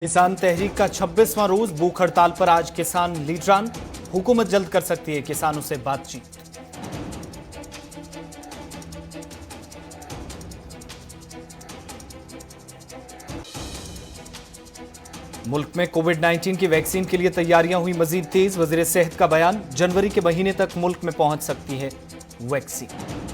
किसान तहरीक का 26वां रोज भूख हड़ताल पर आज किसान लीडरान। हुकूमत जल्द कर सकती है किसानों से बातचीत। मुल्क में कोविड-19 की वैक्सीन के लिए तैयारियां हुई मजीद तेज। वजीर सेहत का बयान, जनवरी के महीने तक मुल्क में पहुंच सकती है वैक्सीन।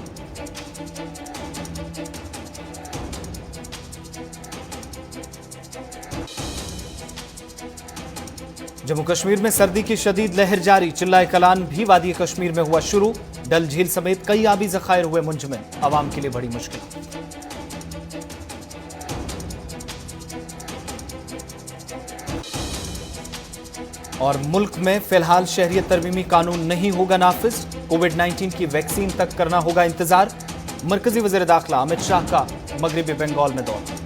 जम्मू कश्मीर में सर्दी की शदीद लहर जारी। चिल्लाए कलान भी वादी कश्मीर में हुआ शुरू। डल झील समेत कई आबी जखायर हुए मुंजमद। आवाम के लिए बड़ी मुश्किल। और मुल्क में फिलहाल शहरियत तरमीमी कानून नहीं होगा नाफिज। कोविड-19 की वैक्सीन तक करना होगा इंतजार। मरकजी वज़ीर दाखिला अमित शाह का मगरबी बंगाल में दौरा।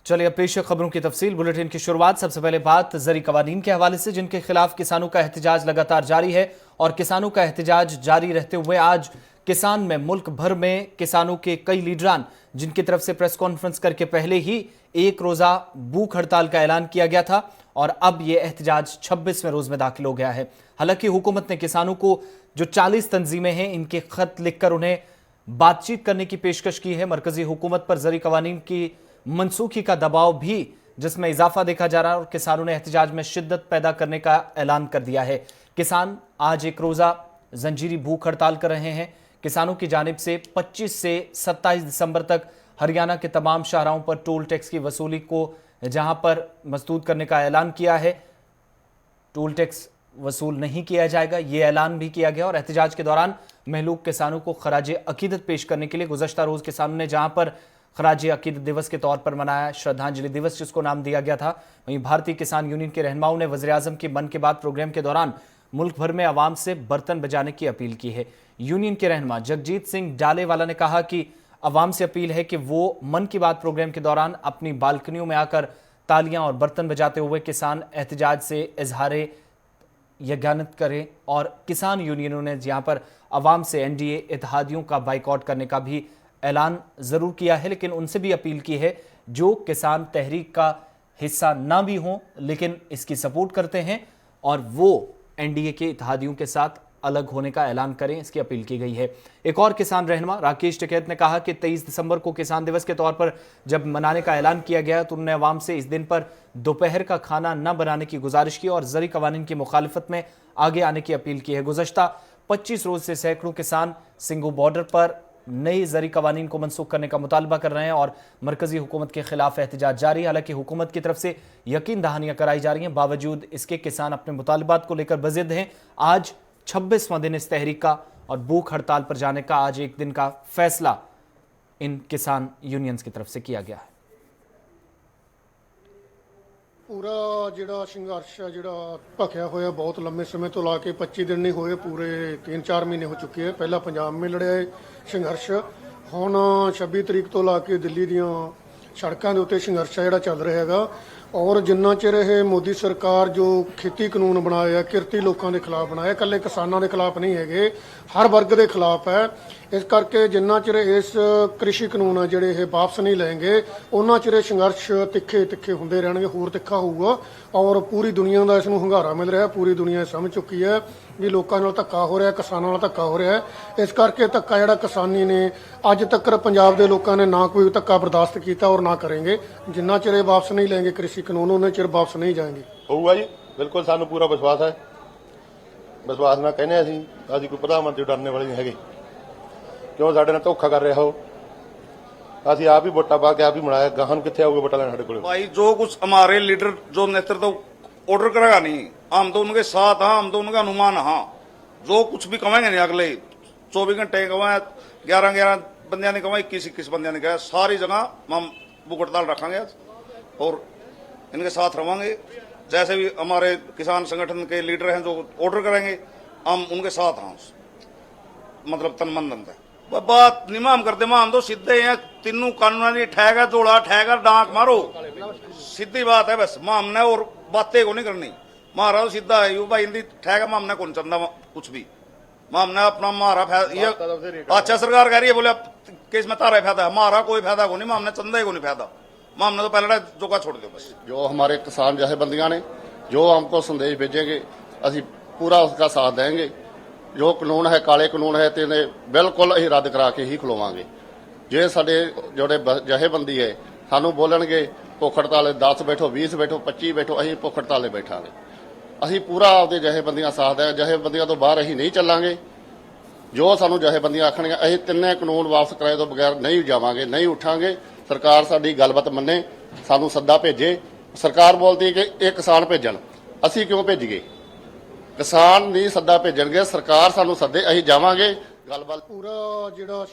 चलिए अब पेश है खबरों की तफसील। बुलेटिन की शुरुआत सबसे पहले बात ज़री कवानीन के हवाले से, जिनके खिलाफ किसानों का एहतजाज लगातार जारी है। और किसानों का एहतजाज जारी रहते हुए आज किसान में मुल्क भर में किसानों के कई लीडरान, जिनकी तरफ से प्रेस कॉन्फ्रेंस करके पहले ही एक रोज़ा भूख हड़ताल का ऐलान किया गया था और अब यह एहतजाज 26वें रोज में दाखिल हो गया है। हालांकि हुकूमत ने किसानों को जो 40 तंजीमें हैं इनके खत लिखकर उन्हें बातचीत करने की पेशकश की है। मरकजी हुकूमत पर ज़री कवानीन की मनसूखी का दबाव भी जिसमें इजाफा देखा जा रहा है और किसानों ने एहतजाज में शिद्दत पैदा करने का ऐलान कर दिया है। किसान आज एक रोज़ा जंजीरी भूख हड़ताल कर रहे हैं। किसानों की जानिब से 25 से 27 दिसंबर तक हरियाणा के तमाम शाहराहों पर टोल टैक्स की वसूली को जहां पर मसदूद करने का ऐलान किया है। टोल टैक्स वसूल नहीं किया जाएगा, यह ऐलान भी किया गया। और एहतजाज के दौरान महलूक किसानों को खराज अकीदत पेश करने के लिए गुज़श्ता रोज़ किसानों ने जहां पर खराज अकीदत दिवस के तौर पर मनाया, श्रद्धांजलि दिवस जिसको नाम दिया गया था, वहीं भारतीय किसान यूनियन के रहनुमाओं ने वज़ीर आज़म की मन की बात प्रोग्राम के दौरान मुल्क भर में आवाम से बर्तन बजाने की अपील की है। यूनियन के रहनुमा जगजीत सिंह डालेवाला ने कहा कि आवाम से अपील है कि वो मन की बात प्रोग्राम के दौरान अपनी बालकनियों में आकर तालियां और बर्तन बजाते हुए किसान एहतजाज से इजहार यज्ञानत करें। और किसान यूनियनों ने यहाँ पर आवाम से एनडीए इत्तेहादियों का बाइकआउट करने का भी ऐलान ज़रूर किया है, लेकिन उनसे भी अपील की है जो किसान तहरीक का हिस्सा ना भी हों लेकिन इसकी सपोर्ट करते हैं और वो एनडीए के इत्तेहादियों के साथ अलग होने का ऐलान करें, इसकी अपील की गई है। एक और किसान रहनुमा राकेश टिकैत ने कहा कि 23 दिसंबर को किसान दिवस के तौर पर जब मनाने का ऐलान किया गया तो उन्होंने आवाम से इस दिन पर दोपहर का खाना न बनाने की गुजारिश की और ज़री कवानीन की मुखालफत में आगे आने की अपील की है। गुज़श्ता 25 रोज से सैकड़ों किसान सिंगू बॉर्डर पर नई ज़री कवानीन को मनसूख करने का मुतालबा कर रहे हैं और मरकजी हुकूमत के खिलाफ एहतजाज जारी है। हालांकि हुकूमत की तरफ से यकीन दहानियां कराई जा रही हैं, बावजूद इसके किसान अपने मुतालबात को लेकर बज़िद हैं। आज 26वां दिन इस तहरीक का और भूख हड़ताल पर जाने का आज एक दिन का फैसला इन किसान यूनियंस की तरफ से किया गया है। पूरा ਜਿਹੜਾ ਸੰਘਰਸ਼ ਆ ਜਿਹੜਾ ਭਖਿਆ ਹੋਇਆ ਬਹੁਤ ਲੰਮੇ ਸਮੇਂ ਤੋਂ ਲਾ ਕੇ 25 ਦਿਨ ਨਹੀਂ ਹੋਏ, ਪੂਰੇ 3-4 ਮਹੀਨੇ ਹੋ ਚੁੱਕੇ ਆ। ਪਹਿਲਾਂ ਪੰਜਾਬ में ਲੜਿਆ ਇਹ ਸੰਘਰਸ਼, ਹੁਣ 26 ਤਰੀਕ ਤੋਂ ਲਾ ਕੇ ਦਿੱਲੀ ਦੀਆਂ ਸੜਕਾਂ ਦੇ ਉੱਤੇ ਸੰਘਰਸ਼ ਜਿਹੜਾ ਚੱਲ ਰਿਹਾ ਹੈਗਾ। ਔਰ ਜਿੰਨਾ ਚਿਰ ਇਹ ਮੋਦੀ ਸਰਕਾਰ ਜੋ ਖੇਤੀ ਕਾਨੂੰਨ ਬਣਾਇਆ ਕਿਰਤੀ ਲੋਕਾਂ ਦੇ ਖਿਲਾਫ ਬਣਾਇਆ, ਇਕੱਲੇ ਕਿਸਾਨਾਂ ਦੇ ਖਿਲਾਫ ਨਹੀਂ ਹੈਗੇ, ਹਰ ਵਰਗ ਦੇ ਖਿਲਾਫ ਹੈ। ਇਸ ਕਰਕੇ ਜਿੰਨਾ ਚਿਰ ਇਸ ਕ੍ਰਿਸ਼ੀ ਕਾਨੂੰਨ ਆ ਜਿਹੜੇ ਇਹ ਵਾਪਸ ਨਹੀਂ ਲੈਣਗੇ ਉਹਨਾਂ ਚਿਰ ਸੰਘਰਸ਼ ਤਿੱਖੇ ਹੁੰਦੇ ਰਹਿਣਗੇ, ਹੋਰ ਤਿੱਖਾ ਹੋਊਗਾ। ਔਰ ਪੂਰੀ ਦੁਨੀਆ ਦਾ ਇਸ ਨੂੰ ਹੁੰਗਾਰਾ ਮਿਲ ਰਿਹਾ, ਪੂਰੀ ਦੁਨੀਆ ਸਮਝ ਚੁੱਕੀ ਹੈ ਵੀ ਲੋਕਾਂ ਨਾਲ ਧੱਕਾ ਹੋ ਰਿਹਾ, ਕਿਸਾਨਾਂ ਨਾਲ ਧੱਕਾ ਹੋ ਰਿਹਾ। ਇਸ ਕਰਕੇ ਧੱਕਾ ਜਿਹੜਾ ਕਿਸਾਨੀ ਨੇ ਅੱਜ ਤੱਕ ਪੰਜਾਬ ਦੇ ਲੋਕਾਂ ਨੇ ਨਾ ਕੋਈ ਧੱਕਾ ਬਰਦਾਸ਼ਤ ਕੀਤਾ ਔਰ ਨਾ ਕरेंगे। ਜਿੰਨਾ ਚਿਰ ਇਹ ਵਾਪਸ ਨਹੀਂ ਲੈਣਗੇ ਕ੍ਰਿਸ਼ੀ ਕਾਨੂੰਨ ਉਹਨਾਂ ਚਿਰ ਵਾਪਸ ਨਹੀਂ ਜਾਣਗੇ। ਹੋਊਗਾ ਜੀ, ਬਿਲਕੁਲ ਸਾਨੂੰ ਪੂਰਾ ਵਿਸ਼ਵਾਸ ਹੈ। ਵਿਸ਼ਵਾਸ ਨਾਲ ਕਹਿੰਦੇ ਅਸੀਂ ਕੋਈ ਪ੍ਰਧਾਨ ਮੰਤਰੀ ਡਰਨੇ ਵਾਲੇ ਨਹੀਂ ਹੈਗੇ। ਕਿਉਂ ਸਾਡੇ ਨਾਲ ਧੋਖਾ ਕਰ ਰਿਹਾ ਹੋ? ਅਸੀਂ ਆਪ ਹੀ ਵੋਟਾਂ ਪਾ ਕੇ ਆਪ ਹੀ ਬਣਾਇਆ, ਗਾਹਾਂ ਨੂੰ ਕਿੱਥੇ ਆਊਗਾ ਵੋਟਾਂ ਲੈਣ ਸਾਡੇ ਕੋਲ? भाई जो कुछ हमारे लीडर जो नेतृत्व ऑर्डर करेगा नहीं, हम तो उनके साथ हाँ, हम तो उनका अनुमान हाँ, जो कुछ भी कमाएंगे नहीं। अगले 24 घंटे कमाए, 11 बंदियां ने कमाए, 21 बंदियां ने कहा, सारी जगह हम भूख हड़ताल रखेंगे और इनके साथ रहेंगे। जैसे भी हमारे किसान संगठन के लीडर हैं जो ऑर्डर करेंगे हम उनके साथ हाँ, मतलब तन मन धन है। बात नहीं हम करते, हम तो सीधे हैं, तीनों कानूनी ठहगा जोड़ा ठहगा डांक मारो, सीधी बात है बस। हमने और बातें को नहीं करनी, मारा तो सीधा है यू भाई ठहगा हमने कौन चंदा कुछ भी। हमने अपना मारा ये अच्छा सरकार कह रही है, बोले कि इसमें तारा फायदा है, हमारा कोई फायदा को नहीं, हमने चंदा को नहीं फायदा, हमने तो पहले जोगा छोड़ दो बस। जो हमारे किसान जथेबंदियां ने जो हमको संदेश भेजेंगे ਅਸੀਂ पूरा उसका साथ देंगे। जो कानून है काले कानून है तो बिल्कुल अं रद्द करा के ही खलोवांगे। जे साडे जोड़े जथेबंदी है सानू बोलणगे भुख हड़ताल 10 बैठो 20 बैठो 25 बैठो, अं भुख हड़ताले बैठांगे। असीं पूरा आपदे जथेबंदियां साथ है, जथेबंदियां तो बाहर असीं नहीं चलांगे। जो सानू जथेबंदियां आखणगीਆਂ असीं तिन्ने कानून वापस कराए तो बगैर नहीं जावांगे, नहीं उठांगे। सरकार साडी गलबात मन्ने, सानू सद्दा भेजे। सरकार बोलती है कि ये किसान भेजण, असीं क्यों भेजीए? किसान नहीं सद्दा भेजणगे, सरकार सानू सद्दे असीं जावांगे। गलबात पूरा ਜਿਹੜਾ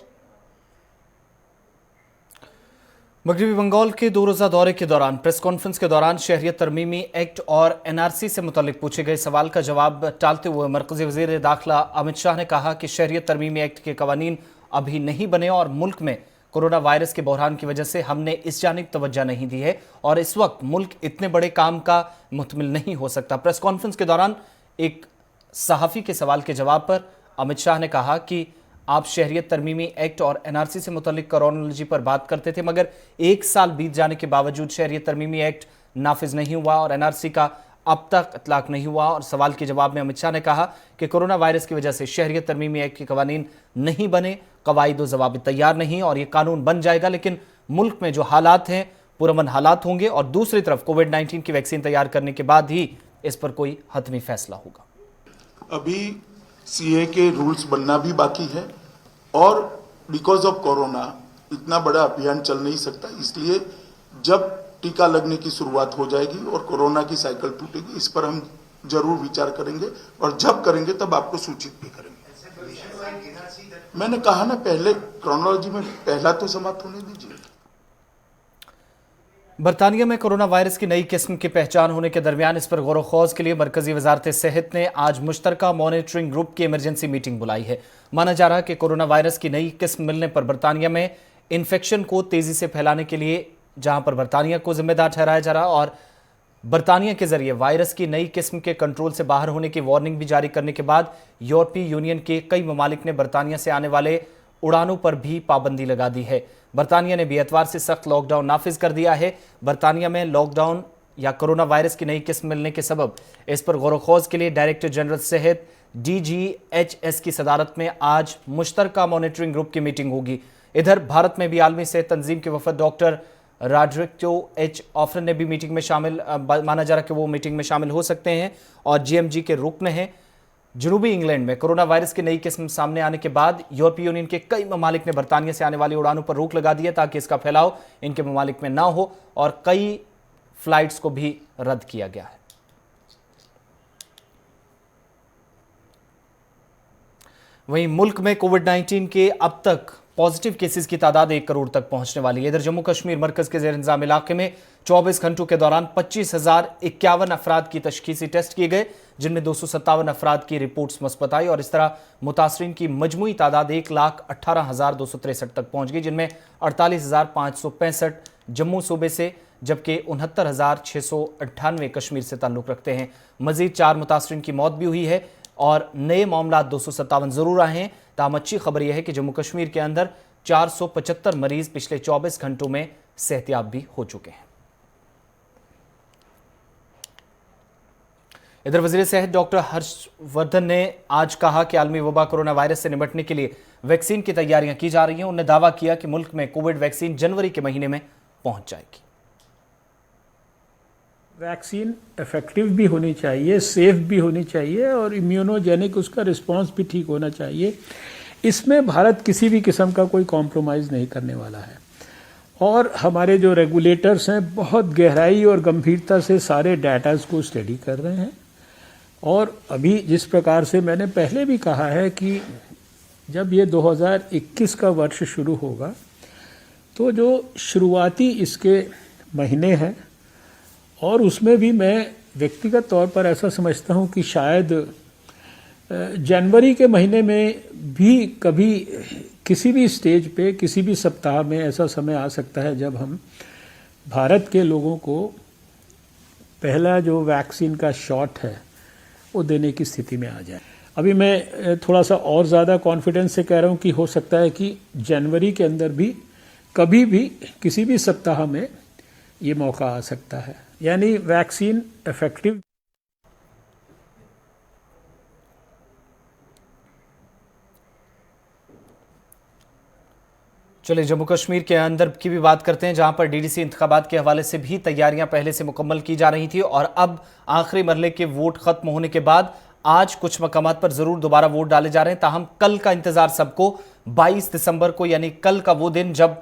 मगरबी बंगाल के 2 रोजा दौरे के दौरान प्रेस कॉन्फ्रेंस के दौरान शहरियत तरमीमी एक्ट और एनआरसी से मुतल्लिक पूछे गए सवाल का जवाब टालते हुए मरकजी वजीर दाखिला अमित शाह ने कहा कि शहरियत तरमीमी एक्ट के कवानीन अभी नहीं बने और मुल्क में कोरोना वायरस के बहरान की वजह से हमने इस जानिब तवज्जो नहीं दी है और इस वक्त मुल्क इतने बड़े काम का मुतमिल नहीं हो सकता। प्रेस कॉन्फ्रेंस के दौरान एक सहाफ़ी के सवाल के जवाब पर अमित शाह ने कहा कि आप शहरियत तरमीमी एक्ट और एनआरसी से मुतल्लिक क्रोनोलॉजी पर बात करते थे, मगर 1 साल बीत जाने के बावजूद शहरियत तरमीमी एक्ट नाफिज नहीं हुआ और एनआरसी का अब तक इतलाक नहीं हुआ। और सवाल के जवाब में अमित शाह ने कहा कि कोरोना वायरस की वजह से शहरियत तरमीमी एक्ट के कवानीन नहीं बने, कवायद व ज़वाबित तैयार नहीं और ये कानून बन जाएगा, लेकिन मुल्क में जो हालात हैं पुरअमन हालात होंगे और दूसरी तरफ कोविड-19 की वैक्सीन तैयार करने के बाद ही इस पर कोई हतमी फैसला होगा। अभी सीए के रूल्स बनना भी बाकी है और बिकॉज ऑफ कोरोना इतना बड़ा अभियान चल नहीं सकता, इसलिए जब टीका लगने की शुरुआत हो जाएगी और कोरोना की साइकिल टूटेगी, इस पर हम जरूर विचार करेंगे और जब करेंगे तब आपको सूचित भी करेंगे। मैंने कहा ना पहले क्रोनोलॉजी में पहला तो समाप्त होने दीजिए। बरतानिया में कोरोना वायरस की नई किस्म की पहचान होने के दरमियान इस पर गौर-व-खौज के लिए मरकजी वजारत सेहत ने आज मुश्तरका मॉनिटरिंग ग्रुप की इमरजेंसी मीटिंग बुलाई है। माना जा रहा है कि कोरोना वायरस की नई किस्म मिलने पर बरतानिया में इन्फेक्शन को तेजी से फैलाने के लिए जहां पर बरतानिया को जिम्मेदार ठहराया जा रहा और बरतानिया के जरिए वायरस की नई किस्म के कंट्रोल से बाहर होने की वार्निंग भी जारी करने के बाद यूरोपीय यूनियन के कई ममालिक ने बरतानिया से आने वाले उड़ानों पर भी पाबंदी लगा दी है। बरतानिया ने भी एतवार से सख्त लॉकडाउन नाफिज कर दिया है। बरतानिया में लॉकडाउन या कोरोना वायरस की नई किस्म मिलने के सबब इस पर गौर-व-खौज के लिए डायरेक्टर जनरल सेहत DGHS की सदारत में आज मुश्तरका मॉनिटरिंग ग्रुप की मीटिंग होगी। इधर भारत में भी आलमी सेहत तंजीम के वफद डॉक्टर रॉड्रिगो एच ऑफरन ने भी मीटिंग में शामिल, माना जा रहा कि वो मीटिंग में शामिल हो सकते हैं और GMG के रुकन हैं। जनूबी इंग्लैंड में कोरोना वायरस की नई किस्म सामने आने के बाद यूरोपीय यूनियन के कई ममालिक ने बरतानिया से आने वाली उड़ानों पर रोक लगा दी है ताकि इसका फैलाव इनके ममालिक में ना हो और कई फ्लाइट्स को भी रद्द किया गया है। वहीं मुल्क में कोविड-19 के अब तक पॉजिटिव केसेस की तादाद 1 करोड़ तक पहुंचने वाली है। इधर जम्मू कश्मीर मरकज के जेर इंतजाम इलाके में 24 घंटों के दौरान 25,051 अफराद की तशखीसी टेस्ट किए गए, जिनमें 257 अफराद की रिपोर्ट्स मुस्बत आई और इस तरह मुतासरीन की मजमूई तादाद 1,18,263 तक पहुंच गई, जिनमें 48,565 जम्मू सूबे से जबकि 69,698 कश्मीर से ताल्लुक रखते हैं। मजीद 4 मुतासरीन की मौत भी हुई है और नए मामला 257 जरूर आए हैं। ताहम अच्छी खबर यह है कि जम्मू कश्मीर के अंदर 475 मरीज पिछले 24 घंटों में सेहतियाब भी हो चुके हैं। इधर वजीर सेहत डॉक्टर हर्षवर्धन ने आज कहा कि आलमी वबा कोरोना वायरस से निपटने के लिए वैक्सीन की तैयारियां की जा रही हैं। उन्होंने दावा किया कि मुल्क में कोविड वैक्सीन जनवरी के महीने में पहुंच जाएगी। वैक्सीन इफेक्टिव भी होनी चाहिए, सेफ भी होनी चाहिए और इम्यूनोजेनिक उसका रिस्पांस भी ठीक होना चाहिए। इसमें भारत किसी भी किस्म का कोई कॉम्प्रोमाइज़ नहीं करने वाला है और हमारे जो रेगुलेटर्स हैं बहुत गहराई और गंभीरता से सारे डाटास को स्टडी कर रहे हैं। और अभी जिस प्रकार से मैंने पहले भी कहा है कि जब ये 2021 का वर्ष शुरू होगा तो जो शुरुआती इसके महीने हैं और उसमें भी मैं व्यक्तिगत तौर पर ऐसा समझता हूं कि शायद जनवरी के महीने में भी कभी किसी भी स्टेज पे किसी भी सप्ताह में ऐसा समय आ सकता है जब हम भारत के लोगों को पहला जो वैक्सीन का शॉट है वो देने की स्थिति में आ जाए। अभी मैं थोड़ा सा और ज़्यादा कॉन्फिडेंस से कह रहा हूँ कि हो सकता है कि जनवरी के अंदर भी कभी भी किसी भी सप्ताह में ये मौका आ सकता है, यानी वैक्सीन इफेक्टिव। चलिए जम्मू कश्मीर के अंदर की भी बात करते हैं, जहां पर डीडीसी इंतखाबात के हवाले से भी तैयारियां पहले से मुकम्मल की जा रही थी और अब आखिरी मरहले के वोट खत्म होने के बाद आज कुछ मकामात पर जरूर दोबारा वोट डाले जा रहे हैं। ताहम कल का इंतजार सबको 22 दिसंबर को, यानी कल का वो दिन जब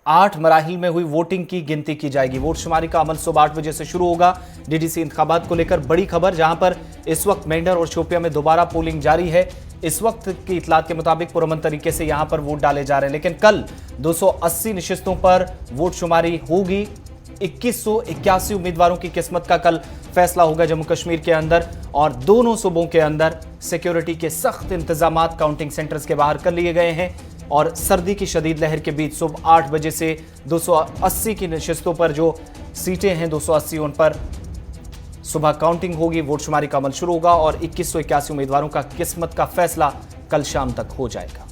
8 मराहिल में हुई वोटिंग की गिनती की जाएगी। वोट शुमारी का अमल सुबह 8 बजे से शुरू होगा। डीडीसी इंतखाबात को लेकर बड़ी खबर, जहां पर इस वक्त मेंढर और शोपिया में दोबारा पोलिंग जारी है। इस वक्त की इतलात के मुताबिक पुरअमन तरीके से यहां पर वोट डाले जा रहे हैं, लेकिन कल 280 नशिस्तों पर वोट शुमारी होगी। 2181 उम्मीदवारों की किस्मत का कल फैसला होगा जम्मू कश्मीर के अंदर, और दोनों सूबों के अंदर सिक्योरिटी के सख्त इंतजाम काउंटिंग सेंटर्स के बाहर कर लिए गए हैं। और सर्दी की शदीद लहर के बीच सुबह 8 बजे से 280 की नशिस्तों पर जो सीटें हैं 280 उन पर सुबह काउंटिंग होगी, वोट शुमारी का अमल शुरू होगा और 2181 उम्मीदवारों का किस्मत का फैसला कल शाम तक हो जाएगा।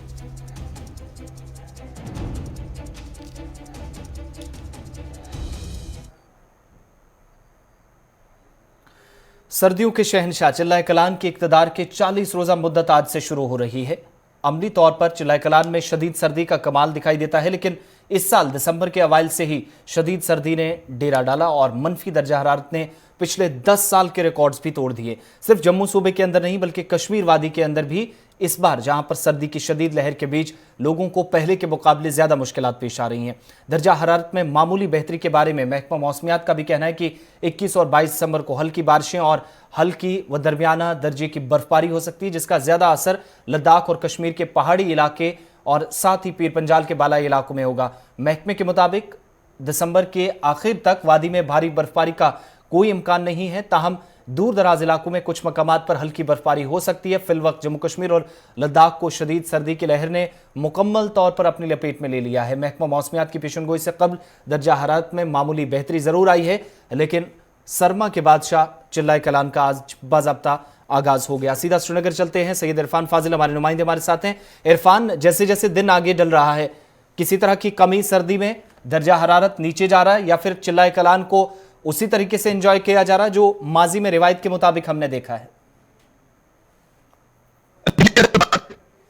सर्दियों के शहंशाह चिल्लाए कलान के इक्तदार के 40 रोजा मुद्दत आज से शुरू हो रही है। अमली तौर पर चिल्लाए कलान में शदीद सर्दी का कमाल दिखाई देता है, लेकिन इस साल दिसंबर के अवाइल से ही शदीद सर्दी ने डेरा डाला और मनफी दर्जा हरारत ने पिछले 10 साल के रिकॉर्ड्स भी तोड़ दिए। सिर्फ जम्मू सूबे के अंदर नहीं बल्कि कश्मीर वादी के अंदर भी इस बार जहां पर सर्दी की शदीद लहर के बीच लोगों को पहले के मुकाबले ज्यादा मुश्किलात पेश आ रही हैं। दर्जा हरारत में मामूली बेहतरी के बारे में महकमा मौसमियात का भी कहना है कि 21 और 22 दिसंबर को हल्की बारिशें और हल्की व दरमियाना दर्जे की बर्फबारी हो सकती है, जिसका ज्यादा असर लद्दाख और कश्मीर के पहाड़ी इलाके और साथ ही पीर पंजाल के बालाई इलाकों में होगा। महकमे के मुताबिक दिसंबर के आखिर तक वादी में भारी बर्फबारी का कोई इम्कान नहीं है, ताहम दूर दराज इलाकों में कुछ मकामात पर हल्की बर्फबारी हो सकती है। फिल वक्त जम्मू कश्मीर और लद्दाख को शदीद सर्दी की लहर ने मुकम्मल तौर पर अपनी लपेट में ले लिया है। महकमा मौसमियात की पेशनगोई से कबल दर्जा हरारत में मामूली बेहतरी जरूर आई है, लेकिन सरमा के बादशाह चिल्लाए कलान का आज बाज़ाब्ता आगाज हो गया। सीधा श्रीनगर चलते हैं, सैयद इरफान फाजिल हमारे नुमाइंदे हमारे साथ हैं। इरफान, जैसे जैसे दिन आगे डल रहा है, किसी तरह की कमी सर्दी में, दर्जा हरारत नीचे जा रहा है या फिर चिल्लाए कलान को उसी तरीके से एंजॉय किया जा रहा है जो माजी में रिवायत के मुताबिक हमने देखा है?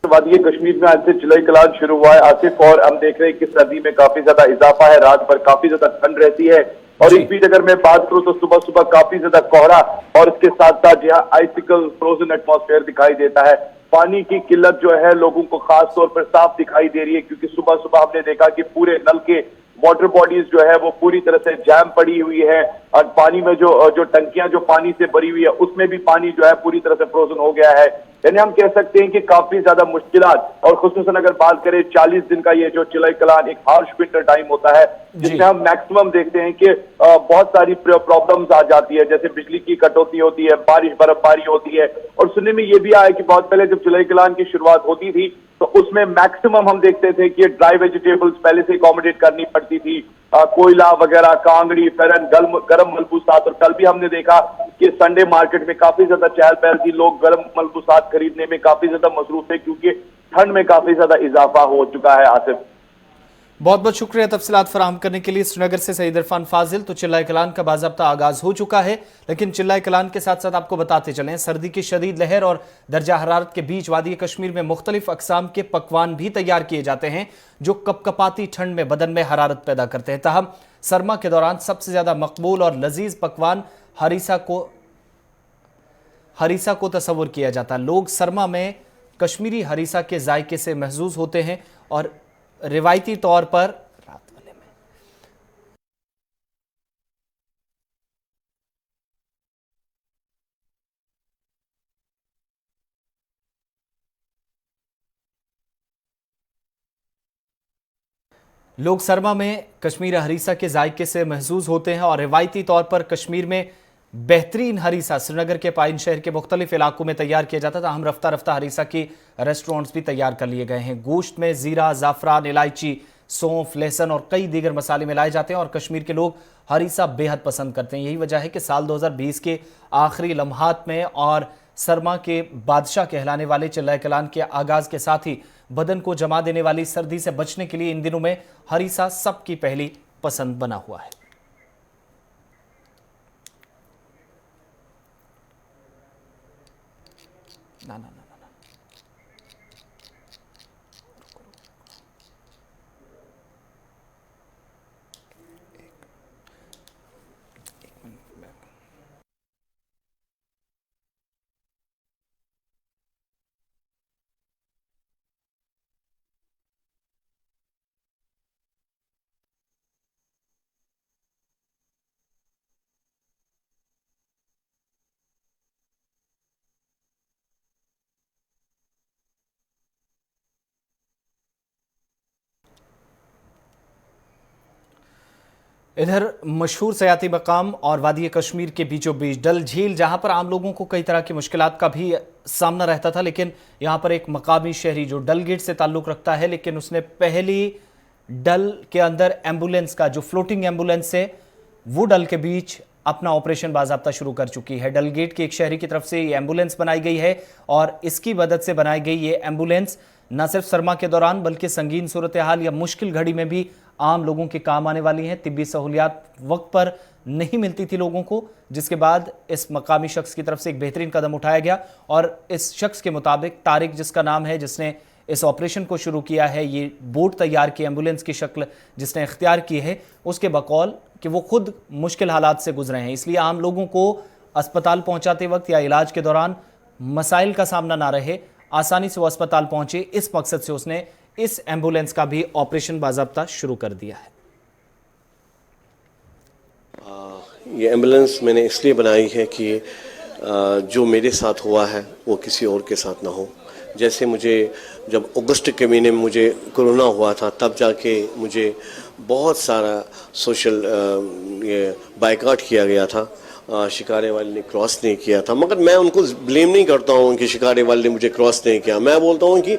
वादी कश्मीर में आज से चिल्लाए कलान शुरू हुआ है आसिफ, और हम देख रहे हैं कि सर्दी में काफी ज्यादा इजाफा है। रात भर काफी ज्यादा ठंड रहती है और इस बीच अगर मैं बात करूं तो सुबह सुबह काफी ज्यादा कोहरा और इसके साथ साथ यहाँ आइसिकल फ्रोजन एटमॉस्फेयर दिखाई देता है। पानी की किल्लत जो है लोगों को खास तौर पर साफ दिखाई दे रही है, क्योंकि सुबह सुबह हमने देखा कि पूरे नल के वाटर बॉडीज जो है वो पूरी तरह से जैम पड़ी हुई है और पानी में जो टंकियां जो पानी से भरी हुई है उसमें भी पानी जो है पूरी तरह से फ्रोजन हो गया है। यानी हम कह सकते हैं कि काफी ज्यादा मुश्किलात, और खुसूसन अगर बात करें 40 दिन का ये जो चिल्लाए कलान एक हार्श विंटर टाइम होता है जिसमें हम मैक्सिमम देखते हैं कि बहुत सारी प्रॉब्लम्स आ जाती है, जैसे बिजली की कटौती होती है, बारिश बर्फबारी होती है। और सुनने में ये भी आया कि बहुत पहले जब चिल्लाए कलान की शुरुआत होती थी तो उसमें मैक्सिमम हम देखते थे कि ड्राई वेजिटेबल्स पहले से अकोमोडेट करनी पड़ती थी, कोयला वगैरह, कांगड़ी, फेरन, गर्म मलबूसात। और कल भी हमने देखा कि संडे मार्केट में काफी ज्यादा चहल पहल थी, लोग गर्म मलबूसात खरीदने में काफी ज्यादा मसरूफ है क्योंकि ठंड में काफी ज्यादा इजाफा हो चुका है। आसिफ, बहुत बहुत शुक्रिया तफसीलात फराहम करने के लिए। श्रीनगर से सईद इरफान फाजिल। तो चिल्लाए कलान का बाज़ाब्ता आगाज हो चुका है, लेकिन चिल्लाए कलान के साथ साथ आपको बताते चलें सर्दी की शदीद लहर और दर्जा हरारत के बीच वादी कश्मीर में मुख्तलिफ अकसाम के पकवान भी तैयार किए जाते हैं जो कपकपाती ठंड में बदन में हरारत पैदा करते हैं। ताहम सरमा के दौरान सबसे ज्यादा मकबूल और लजीज पकवान हरीसा को तस्वुर किया जाता है। लोग सरमा में कश्मीरी हरीसा के जायके से महजूज होते हैं और रिवायती तौर पर रात वाले में लोग सरमा में कश्मीरी हरीसा के जायके से महजूज होते हैं और रिवायती तौर पर कश्मीर में बेहतरीन हरीसा श्रीनगर के पाइन शहर के मुख्तलिफ इलाकों में तैयार किया जाता था। हम रफ्ता रफ्ता हरीसा की रेस्टोरेंट्स भी तैयार कर लिए गए हैं। गोश्त में जीरा, जाफरान, इलायची, सौंफ, लहसुन और कई दीगर मसाले मिलाए जाते हैं और कश्मीर के लोग हरीसा बेहद पसंद करते हैं। यही वजह है कि साल 2020 के आखिरी लम्हात में और सरमा के बादशाह कहलाने वाले चिल्लाए कलान के आगाज के साथ ही बदन को जमा देने वाली सर्दी से बचने के लिए इन दिनों में हरीसा सबकी पहली पसंद बना हुआ है। ना ना ना ना ना। इधर मशहूर सयाती मकाम और वादी कश्मीर के बीचों बीच डल झील, जहां पर आम लोगों को कई तरह की मुश्किलात का भी सामना रहता था, लेकिन यहां पर एक मकामी शहरी जो डल गेट से ताल्लुक़ रखता है, लेकिन उसने पहली डल के अंदर एम्बुलेंस का जो फ्लोटिंग एम्बुलेंस है वो डल के बीच अपना ऑपरेशन बाज़ाब्ता शुरू कर चुकी है। डल गेट के एक शहरी की तरफ से ये एम्बुलेंस बनाई गई है और इसकी मदद से बनाई गई ये एम्बुलेंस न सिर्फ सरमा के दौरान बल्कि संगीन सूरत हाल या मुश्किल घड़ी में भी आम लोगों के काम आने वाली हैं। तिब्बी सहूलियात वक्त पर नहीं मिलती थी लोगों को, जिसके बाद इस मकामी शख्स की तरफ से एक बेहतरीन कदम उठाया गया और इस शख्स के मुताबिक तारिक जिसका नाम है, जिसने इस ऑपरेशन को शुरू किया है, ये बोट तैयार की एम्बुलेंस की शक्ल जिसने इख्तियार की है, उसके बकौल कि वो खुद मुश्किल हालात से गुजरे हैं, इसलिए आम लोगों को अस्पताल पहुंचाते वक्त या इलाज के दौरान मसाइल का सामना ना रहे, आसानी से वो अस्पताल पहुंचे, इस मकसद से उसने इस एम्बुलेंस का भी ऑपरेशन बाज़ाब्ता शुरू कर दिया है। ये एम्बुलेंस मैंने इसलिए बनाई है कि जो मेरे साथ हुआ है वो किसी और के साथ ना हो। जैसे मुझे जब अगस्त के महीने में मुझे कोरोना हुआ था, तब जाके मुझे बहुत सारा सोशल ये बाइकआउट किया गया था, शिकारे वाले ने क्रॉस नहीं किया था, मगर मैं उनको ब्लेम नहीं करता हूँ कि शिकारे वाले ने मुझे क्रॉस नहीं किया। मैं बोलता हूँ कि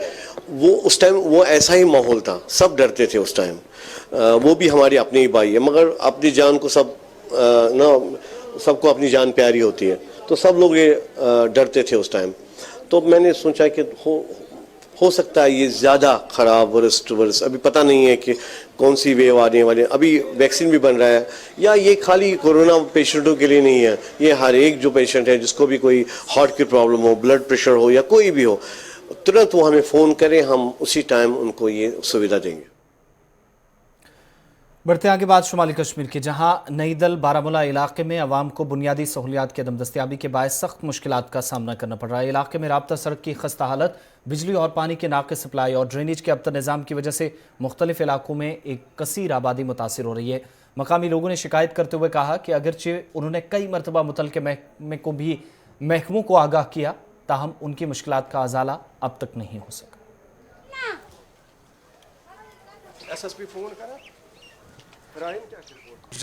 वो उस टाइम वो ऐसा ही माहौल था, सब डरते थे उस टाइम, वो भी हमारे अपने ही भाई है, मगर अपनी जान को सब सबको अपनी जान प्यारी होती है, तो सब लोग ये डरते थे उस टाइम। तो मैंने सोचा कि हो सकता है ये ज़्यादा ख़राब वर्स्ट अभी पता नहीं है कि कौन सी वेव आने वाली है, अभी वैक्सीन भी बन रहा है, या ये खाली कोरोना पेशेंटों के लिए नहीं है, ये हर एक जो पेशेंट है जिसको भी कोई हार्ट की प्रॉब्लम हो, ब्लड प्रेशर हो या कोई भी हो, तुरंत वो हमें फ़ोन करें, हम उसी टाइम उनको ये सुविधा देंगे। बढ़ते आगे बात शुमाली कश्मीर की, जहां नई दल बारामूला इलाके में अवाम को बुनियादी सहूलियात की अदम दस्तियाबी के बायस सख्त मुश्किलात का सामना करना पड़ रहा है। इलाके में राब्ता सड़क की खस्ता हालत, बिजली और पानी के नाक़िस सप्लाई और ड्रेनेज के अबतर निज़ाम की वजह से मुख्तलिफ इलाकों में एक कसीर आबादी मुतासिर हो रही है। मकामी लोगों ने शिकायत करते हुए कहा कि अगरचे उन्होंने कई मरतबा मुतलके महकमों को आगाह किया, ताहम उनकी मुश्किलात का अजाला अब तक नहीं हो सका। सबसे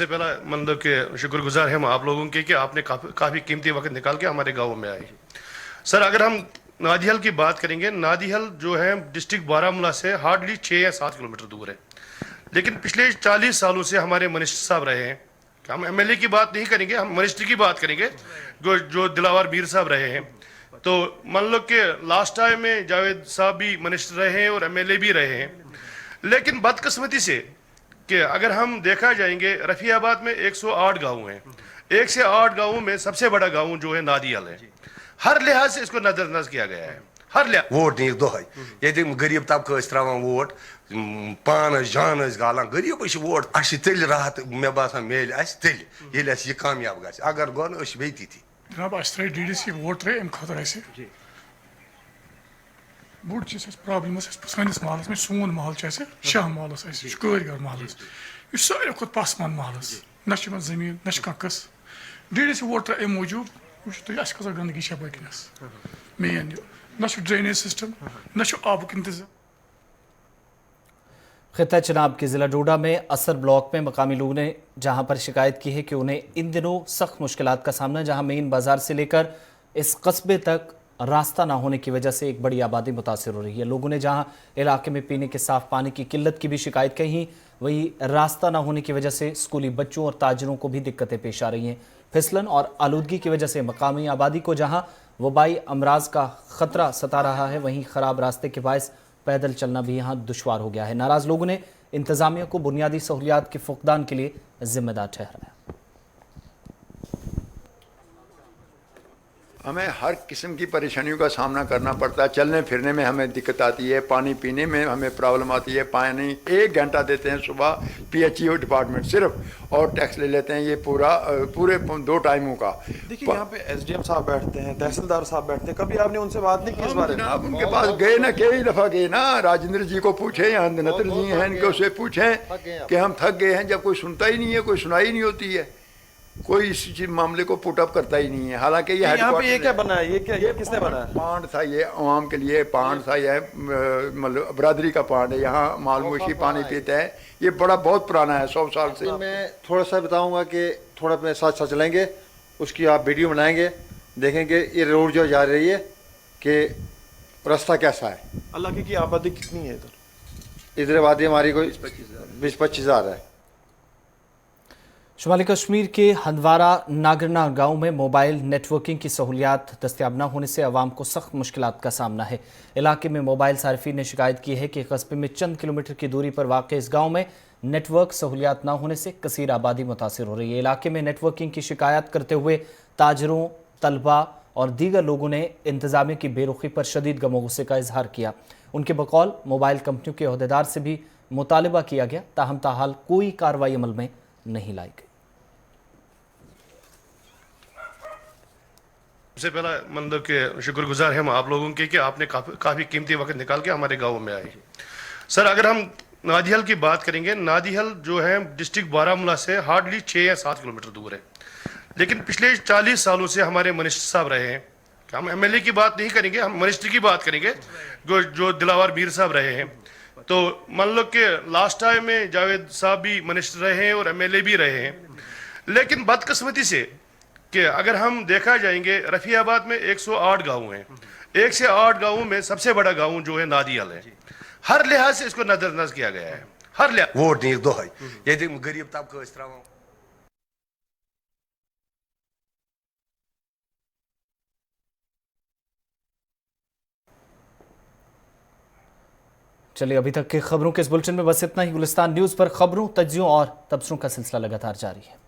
पहला मतलब कि शुक्रगुजार हैं हम आप लोगों के कि आपने काफ़ी कीमती वक्त निकाल के हमारे गाँव में आए। सर, अगर हम नादिहल की बात करेंगे, नादिहल जो है डिस्ट्रिक्ट बारामूला से हार्डली 6 या 7 किलोमीटर दूर है, लेकिन पिछले 40 सालों से हमारे मिनिस्टर साहब रहे हैं, हम एमएलए की बात नहीं करेंगे, हम मिनिस्टर की बात करेंगे, जो दिलावर मीर साहब रहे हैं। तो मान लो कि लास्ट टाइम में जावेद साहब भी मिनिस्टर रहे हैं और एमएलए भी रहे हैं, लेकिन बदकिस्मती से कि अगर हम देखा जाएंगे, रफियाबाद में 108 गाँव हैं, 1 से 8 गाँवों में सबसे बड़ा गाँव जो है नादिहल है। हर लिहाज से इसको नजरअंदाज किया गया है, हर लिहाज। वोट नहीं दोहै ये गरीब तबका त्रावान वोट, पान जान गालान, गरीब वोट तेल राहत मे बासान मेल तेल ये कामयाब ग, अगर गो बेती थी। जनाब अस डीडीसी वोट त्रे अम खतर बोड़ चीज प्रॉब्लम सानिस महलस में, सोन महल शाह महलस शुकरगर महलस, यह सारे खुद पसमान महलस, न जमीन न कस। डीडीसी वोट त्रे अम मूजूब तुम अस कस गंदगी वकनस मेन न ड्रेनेज सिस्टम न आबुक इंतजाम। खिता चनाब के ज़िला डोडा में असर ब्लॉक में मकामी लोगों ने जहां पर शिकायत की है कि उन्हें इन दिनों सख्त मुश्किलात का सामना, जहां मेन बाज़ार से लेकर इस कस्बे तक रास्ता ना होने की वजह से एक बड़ी आबादी मुतासिर हो रही है। लोगों ने जहां इलाके में पीने के साफ पानी की किल्लत की भी शिकायत कही, वही रास्ता ना होने की वजह से स्कूली बच्चों और ताजरों को भी दिक्कतें पेश आ रही हैं। फिसलन और आलूदगी की वजह से मकामी आबादी को जहां वबाई अमराज का खतरा सता रहा है। वहीं खराब रास्ते के बायस पैदल चलना भी यहाँ दुश्वार हो गया है। नाराज लोगों ने इंतजामिया को बुनियादी सहूलियात के फुकदान के लिए जिम्मेदार ठहराया। हमें हर किस्म की परेशानियों का सामना करना पड़ता है। चलने फिरने में हमें दिक्कत आती है, पानी पीने में हमें प्रॉब्लम आती है। पानी 1 घंटा देते हैं सुबह PHEO डिपार्टमेंट सिर्फ, और टैक्स ले लेते हैं ये पूरे 2 टाइमों का। देखिए यहाँ पे SDM साहब बैठते हैं, तहसीलदार साहब बैठते हैं, कभी आपने उनसे बात नहीं की इस बारे में? आप उनके पास गए ना, कई दफ़ा गए ना। राजेंद्र जी को पूछे, यहाँ नत्र जी हैं, इनको से पूछें कि हम थक गए हैं। जब कोई सुनता ही नहीं है, कोई सुनाई नहीं होती है, कोई इस मामले को पुट अप करता ही नहीं है। हालांकि ये क्या बना है, ये किसने बनाया? पांड था, ये आवाम के लिए पांड था, यह मतलब बरादरी का पांड है। यहाँ मालमोशी पानी पीते हैं। ये बहुत पुराना है, 100 साल से। मैं थोड़ा सा बताऊंगा कि थोड़ा अपने साथ साथ चलेंगे, उसकी आप वीडियो बनाएंगे, देखेंगे ये रोड जो जा रही है कि रास्ता कैसा है। अल्लाह की आबादी कितनी है इधर आबादी हमारी कोई 20-25 हज़ार है। शुमाली कश्मीर के हंदवारा नागरना गांव में मोबाइल नेटवर्किंग की सहूलियात दस्तियाब न होने से आवाम को सख्त मुश्किलात का सामना है। इलाके में मोबाइल सार्फिन ने शिकायत की है कि कस्बे में चंद किलोमीटर की दूरी पर वाक़ इस गांव में नेटवर्क सहूलियात न होने से कसीर आबादी मुतासिर हो रही है। इलाके में नेटवर्किंग की शिकायत करते हुए ताजरों, तलबा और दीगर लोगों ने इंतजामिया की बेरुखी पर शदीद गम गुस्से का इजहार किया। उनके बकौल मोबाइल कंपनियों के अहदेदार से भी मुतालबा किया गया, ताहम ताहाल कोई कार्रवाई अमल में नहीं लाई गई। सबसे पहला मतलब के शुक्रगुजार हैं हम आप लोगों के कि आपने काफ़ी कीमती वक्त निकाल के हमारे गाँव में आए। सर, अगर हम नादिहल की बात करेंगे, नादिहल जो है डिस्ट्रिक्ट बारामूला से हार्डली 6 या 7 किलोमीटर दूर है, लेकिन पिछले 40 सालों से हमारे मिनिस्टर साहब रहे हैं। हम MLA की बात नहीं करेंगे, हम मिनिस्टर की बात करेंगे, जो दिलावर मीर साहब रहे हैं। तो मान लो कि लास्ट टाइम में जावेद साहब भी मिनिस्टर रहे हैं और MLA भी रहे हैं। लेकिन बदकिस्मती से कि अगर हम देखा जाएंगे, रफियाबाद में 108 गाँव हैं। 1 से 8 गाँवों में सबसे बड़ा गाँव जो है नादिहल है। हर लिहाज से इसको नजरअंदाज किया गया है। हर लिहाज वोट नहीं दो है, ये गरीब तबका इस तरह। चलिए, अभी तक के खबरों के इस बुलेटिन में बस इतना ही। गुलिस्तान न्यूज़ पर खबरों, तज्जियों और तबसरों का सिलसिला लगातार जारी है।